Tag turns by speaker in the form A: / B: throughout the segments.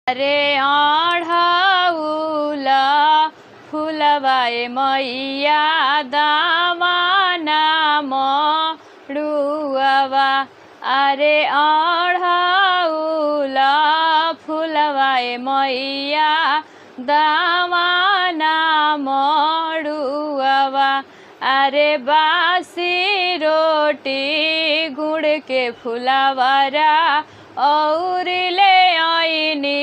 A: अरे अढ़ौला फुलवाए मैया दामाना मरुआवा। अरे अढ़ौला फुलवाए मैया दामाना मरुआवा। अरे बासी रोटी गुड़ के फुलवारा और ले आईनी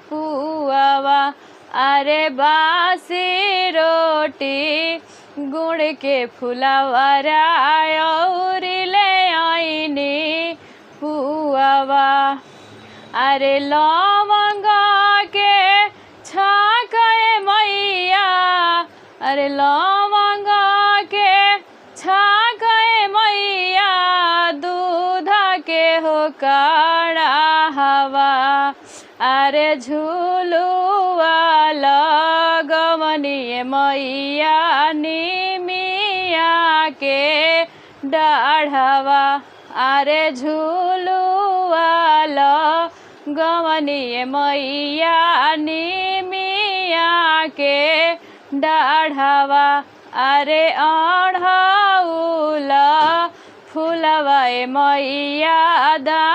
A: पुआवा। अरे बासी रोटी गुड़ के फुलवारा और ले आईनी पुआवा। अरे लवंगा के छाके मैया, अरे लवंगा के छाके मैया दूध के हो काढ़ा हवा। अरे झूलुआ लगवनी मैया निमिया के डाढ़वा। अरे झूलुआ लगवनी मैया निमिया के डाढ़वा। अरे अढ़ौला फुलवाए मैया दा